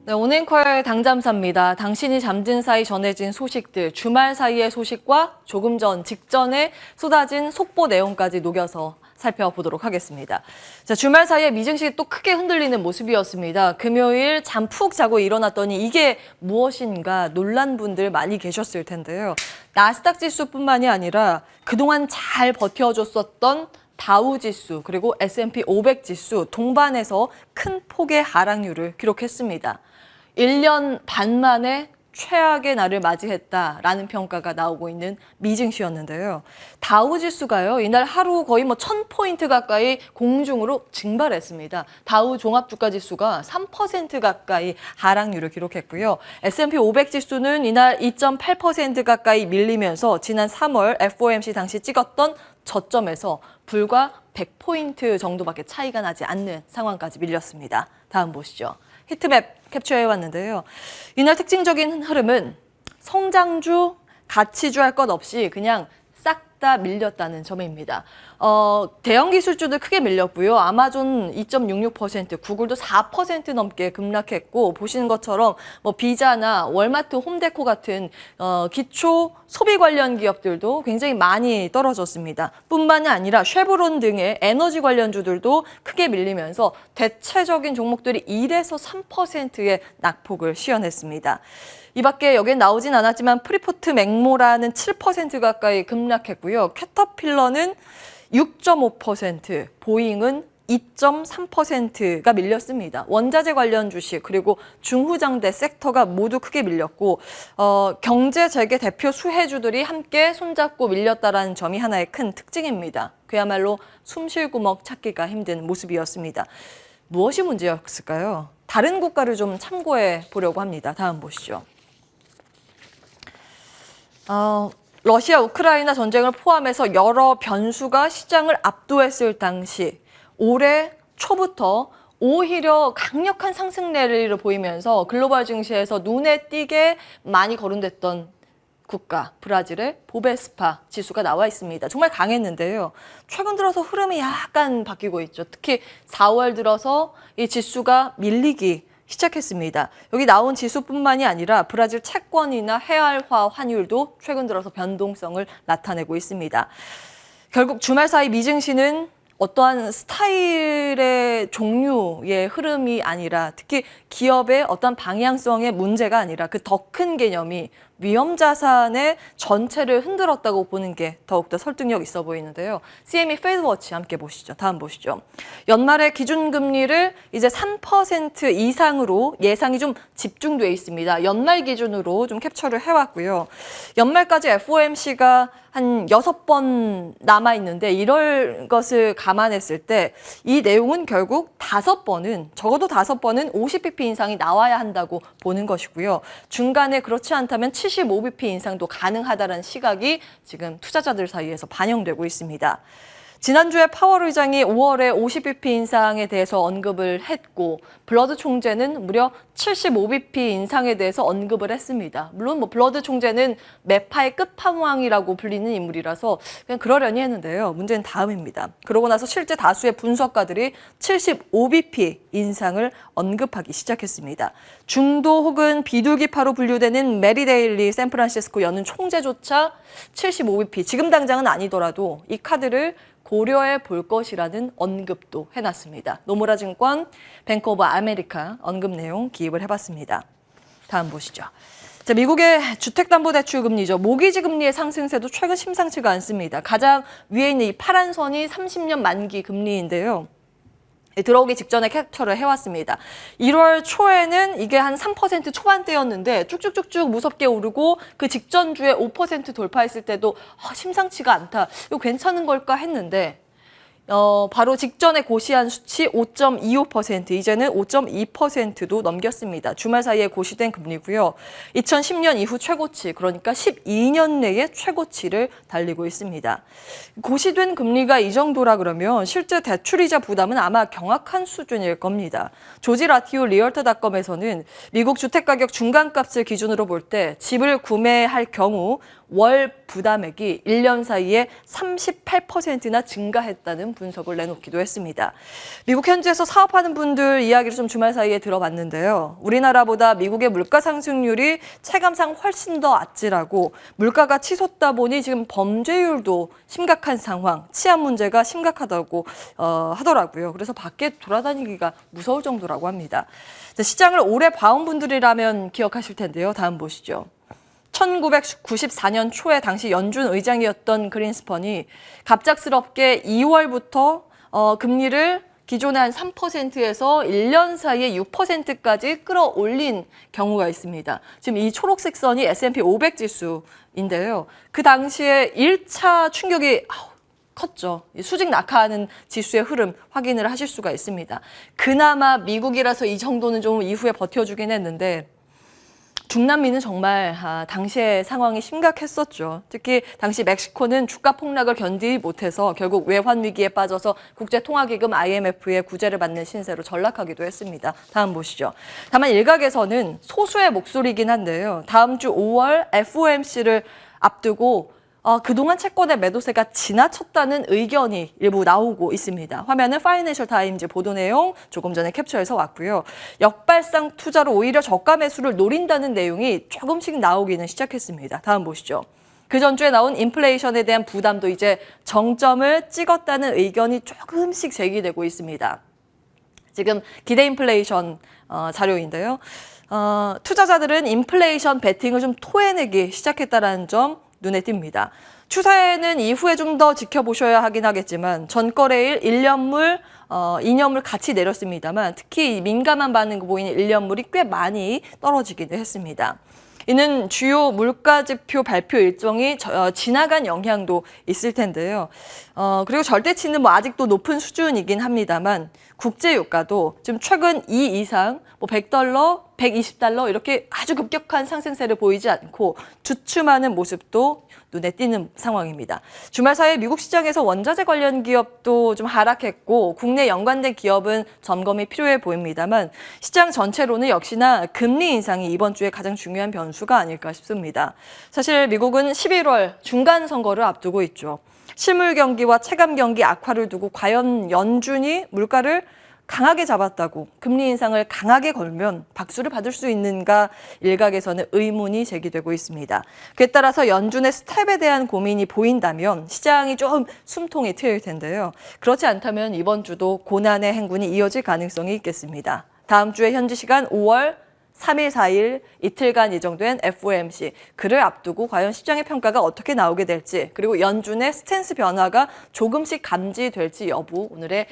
네, 오늘앵커의 당잠사입니다. 당신이 잠든 사이 전해진 소식들, 주말 사이의 소식과 조금 전 직전에 쏟아진 속보 내용까지 녹여서 살펴보도록 하겠습니다. 자, 주말 사이에 미증시 또 크게 흔들리는 모습이었습니다. 금요일 잠 푹 자고 일어났더니 이게 무엇인가 놀란 분들 많이 계셨을 텐데요. 나스닥 지수뿐만이 아니라 그동안 잘 버텨줬었던 다우지수 그리고 S&P 500 지수 동반해서 큰 폭의 하락률을 기록했습니다. 1년 반 만에 최악의 날을 맞이했다라는 평가가 나오고 있는 미증시였는데요. 다우지수가요, 이날 하루 거의 1000포인트 가까이 공중으로 증발했습니다. 다우 종합주가지수가 3% 가까이 하락률을 기록했고요. S&P 500 지수는 이날 2.8% 가까이 밀리면서 지난 3월 FOMC 당시 찍었던 저점에서 불과 100포인트 정도밖에 차이가 나지 않는 상황까지 밀렸습니다. 다음 보시죠. 히트맵 캡처해왔는데요. 이날 특징적인 흐름은 성장주, 가치주 할 것 없이 그냥 싹 다 밀렸다는 점입니다. 대형 기술주들 크게 밀렸고요. 아마존 2.66%, 구글도 4% 넘게 급락했고, 보시는 것처럼 비자나 월마트, 홈데코 같은 기초 소비 관련 기업들도 굉장히 많이 떨어졌습니다. 뿐만이 아니라 쉐보론 등의 에너지 관련주들도 크게 밀리면서 대체적인 종목들이 1에서 3%의 낙폭을 시현했습니다. 이 밖에 여기에 나오진 않았지만 프리포트 맥모라는 7% 가까이 급락했고요. 캐터필러는 6.5%, 보잉은 2.3%가 밀렸습니다. 원자재 관련 주식 그리고 중후장대 섹터가 모두 크게 밀렸고 경제 재개 대표 수혜주들이 함께 손잡고 밀렸다는 점이 하나의 큰 특징입니다. 그야말로 숨쉴 구멍 찾기가 힘든 모습이었습니다. 무엇이 문제였을까요? 다른 국가를 좀 참고해 보려고 합니다. 다음 보시죠. 러시아 우크라이나 전쟁을 포함해서 여러 변수가 시장을 압도했을 당시 올해 초부터 오히려 강력한 상승 랠리를 보이면서 글로벌 증시에서 눈에 띄게 많이 거론됐던 국가, 브라질의 보베스파 지수가 나와 있습니다. 정말 강했는데요. 최근 들어서 흐름이 약간 바뀌고 있죠. 특히 4월 들어서 이 지수가 밀리기 시작했습니다. 여기 나온 지수뿐만이 아니라 브라질 채권이나 헤알화 환율도 최근 들어서 변동성을 나타내고 있습니다. 결국 주말 사이 미증시는 어떠한 스타일의 종류의 흐름이 아니라 특히 기업의 어떤 방향성의 문제가 아니라 그 더 큰 개념이 위험자산의 전체를 흔들었다고 보는 게 더욱더 설득력 있어 보이는데요. CME 페드워치 함께 보시죠. 다음 보시죠. 연말에 기준금리를 이제 3% 이상으로 예상이 좀 집중돼 있습니다. 연말 기준으로 좀 캡처를 해왔고요. 연말까지 FOMC가 한 6번 남아있는데 이럴 것을 감안했을 때 이 내용은 결국 적어도 5번은 50bp 인상이 나와야 한다고 보는 것이고요. 중간에 그렇지 않다면 75bp 인상도 가능하다는 시각이 지금 투자자들 사이에서 반영되고 있습니다. 지난주에 파월 의장이 5월에 50bp 인상에 대해서 언급을 했고 블러드 총재는 무려 75bp 인상에 대해서 언급을 했습니다. 물론 블러드 총재는 매파의 끝판왕이라고 불리는 인물이라서 그냥 그러려니 했는데요. 문제는 다음입니다. 그러고 나서 실제 다수의 분석가들이 75bp 인상을 언급하기 시작했습니다. 중도 혹은 비둘기파로 분류되는 메리 데일리 샌프란시스코 연은 총재조차 75bp, 지금 당장은 아니더라도 이 카드를 고려해 볼 것이라는 언급도 해놨습니다. 노무라 증권, 뱅크 오브 아메리카 언급 내용 기입을 해봤습니다. 다음 보시죠. 자, 미국의 주택담보대출 금리죠. 모기지 금리의 상승세도 최근 심상치가 않습니다. 가장 위에 있는 이 파란 선이 30년 만기 금리인데요. 들어오기 직전에 캡처를 해왔습니다. 1월 초에는 이게 한 3% 초반대였는데 쭉쭉쭉쭉 무섭게 오르고 그 직전 주에 5% 돌파했을 때도 심상치가 않다. 이거 괜찮은 걸까 했는데 바로 직전에 고시한 수치 5.25%, 이제는 5.2%도 넘겼습니다. 주말 사이에 고시된 금리고요. 2010년 이후 최고치, 그러니까 12년 내에 최고치를 달리고 있습니다. 고시된 금리가 이 정도라 그러면 실제 대출이자 부담은 아마 경악한 수준일 겁니다. 조지 라티오 리얼터닷컴에서는 미국 주택가격 중간값을 기준으로 볼 때 집을 구매할 경우 월 부담액이 1년 사이에 38%나 증가했다는 분석을 내놓기도 했습니다. 미국 현지에서 사업하는 분들 이야기를 좀 주말 사이에 들어봤는데요. 우리나라보다 미국의 물가 상승률이 체감상 훨씬 더 아찔하고 물가가 치솟다 보니 지금 범죄율도 심각한 상황, 치안 문제가 심각하다고 하더라고요. 그래서 밖에 돌아다니기가 무서울 정도라고 합니다. 시장을 오래 봐온 분들이라면 기억하실 텐데요. 다음 보시죠. 1994년 초에 당시 연준 의장이었던 그린스펀이 갑작스럽게 2월부터 금리를 기존의 한 3%에서 1년 사이에 6%까지 끌어올린 경우가 있습니다. 지금 이 초록색 선이 S&P 500 지수인데요. 그 당시에 1차 충격이 컸죠. 수직 낙하하는 지수의 흐름 확인을 하실 수가 있습니다. 그나마 미국이라서 이 정도는 좀 이후에 버텨주긴 했는데 중남미는 정말 당시의 상황이 심각했었죠. 특히 당시 멕시코는 주가 폭락을 견디지 못해서 결국 외환 위기에 빠져서 국제통화기금 IMF의 구제를 받는 신세로 전락하기도 했습니다. 다음 보시죠. 다만 일각에서는 소수의 목소리이긴 한데요. 다음 주 5월 FOMC를 앞두고 그동안 채권의 매도세가 지나쳤다는 의견이 일부 나오고 있습니다. 화면은 파이낸셜 타임즈 보도 내용 조금 전에 캡처해서 왔고요. 역발상 투자로 오히려 저가 매수를 노린다는 내용이 조금씩 나오기는 시작했습니다. 다음 보시죠. 그 전주에 나온 인플레이션에 대한 부담도 이제 정점을 찍었다는 의견이 조금씩 제기되고 있습니다. 지금 기대 인플레이션 자료인데요. 투자자들은 인플레이션 베팅을 좀 토해내기 시작했다는 점 눈에 띕니다. 추세는 이후에 좀 더 지켜보셔야 하긴 하겠지만 전거래일 1년물, 2년물 같이 내렸습니다만 특히 민감한 반응 보이는 1년물이 꽤 많이 떨어지기도 했습니다. 이는 주요 물가지표 발표 일정이 지나간 영향도 있을 텐데요. 그리고 절대치는 아직도 높은 수준이긴 합니다만 국제유가도 지금 최근 2 이상 $100, $120 이렇게 아주 급격한 상승세를 보이지 않고 주춤하는 모습도 눈에 띄는 상황입니다. 주말 사이 미국 시장에서 원자재 관련 기업도 좀 하락했고 국내 연관된 기업은 점검이 필요해 보입니다만 시장 전체로는 역시나 금리 인상이 이번 주에 가장 중요한 변수가 아닐까 싶습니다. 사실 미국은 11월 중간 선거를 앞두고 있죠. 실물 경기와 체감 경기 악화를 두고 과연 연준이 물가를 강하게 잡았다고 금리 인상을 강하게 걸면 박수를 받을 수 있는가 일각에서는 의문이 제기되고 있습니다. 그에 따라서 연준의 스텝에 대한 고민이 보인다면 시장이 좀 숨통이 트일 텐데요. 그렇지 않다면 이번 주도 고난의 행군이 이어질 가능성이 있겠습니다. 다음 주에 현지 시간 5월 3일, 4일 이틀간 예정된 FOMC 그를 앞두고 과연 시장의 평가가 어떻게 나오게 될지 그리고 연준의 스탠스 변화가 조금씩 감지될지 여부 오늘의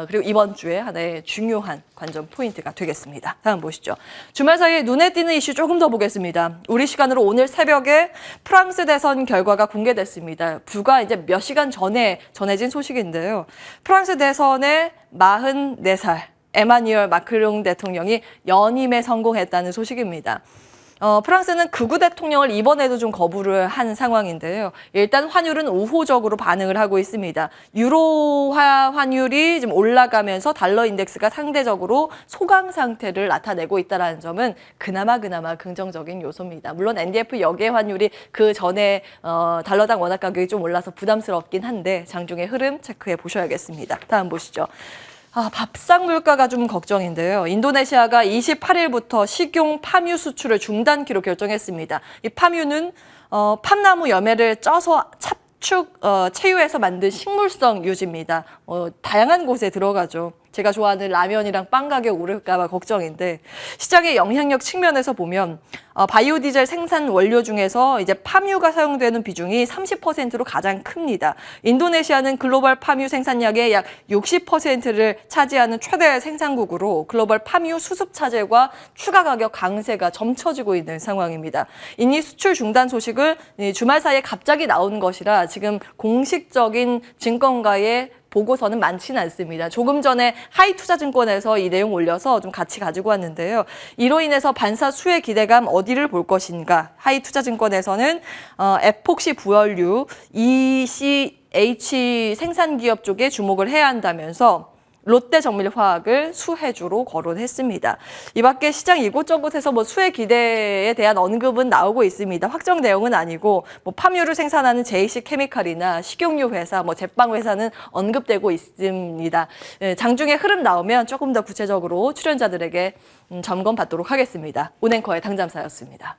그리고 이번 주에 하나의 중요한 관전 포인트가 되겠습니다. 다음 보시죠. 주말 사이에 눈에 띄는 이슈 조금 더 보겠습니다. 우리 시간으로 오늘 새벽에 프랑스 대선 결과가 공개됐습니다. 불과 이제 몇 시간 전에 전해진 소식인데요. 프랑스 대선의 44살 에마뉘엘 마크롱 대통령이 연임에 성공했다는 소식입니다. 프랑스는 극우 대통령을 이번에도 좀 거부를 한 상황인데요. 일단 환율은 우호적으로 반응을 하고 있습니다. 유로화 환율이 좀 올라가면서 달러 인덱스가 상대적으로 소강 상태를 나타내고 있다는 점은 그나마 긍정적인 요소입니다. 물론 NDF 역의 환율이 그 전에 달러당 원화 가격이 좀 올라서 부담스럽긴 한데 장중의 흐름 체크해 보셔야겠습니다. 다음 보시죠. 밥상 물가가 좀 걱정인데요. 인도네시아가 28일부터 식용 파뮤 수출을 중단키로 결정했습니다. 이 파뮤는 팜나무 열매를 쪄서 체유해서 만든 식물성 유지입니다. 다양한 곳에 들어가죠. 제가 좋아하는 라면이랑 빵 가격 오를까 봐 걱정인데 시장의 영향력 측면에서 보면 바이오 디젤 생산 원료 중에서 이제 파뮤가 사용되는 비중이 30%로 가장 큽니다. 인도네시아는 글로벌 파뮤 생산량의 약 60%를 차지하는 최대 생산국으로 글로벌 파뮤 수습 차질과 추가 가격 강세가 점쳐지고 있는 상황입니다. 이니 수출 중단 소식을 주말 사이에 갑자기 나온 것이라 지금 공식적인 증권가의 보고서는 많지는 않습니다. 조금 전에 하이투자증권에서 이 내용 올려서 좀 같이 가지고 왔는데요. 이로 인해서 반사 수혜 기대감 어디를 볼 것인가. 하이투자증권에서는 에폭시 부연류 ECH 생산기업 쪽에 주목을 해야 한다면서 롯데정밀화학을 수혜주로 거론했습니다. 이 밖에 시장 이곳저곳에서 뭐 수혜 기대에 대한 언급은 나오고 있습니다. 확정 내용은 아니고 뭐 팜유를 생산하는 JC케미칼이나 식용유 회사, 뭐 제빵 회사는 언급되고 있습니다. 장중에 흐름 나오면 조금 더 구체적으로 출연자들에게 점검 받도록 하겠습니다. 온앵커의 당잠사였습니다.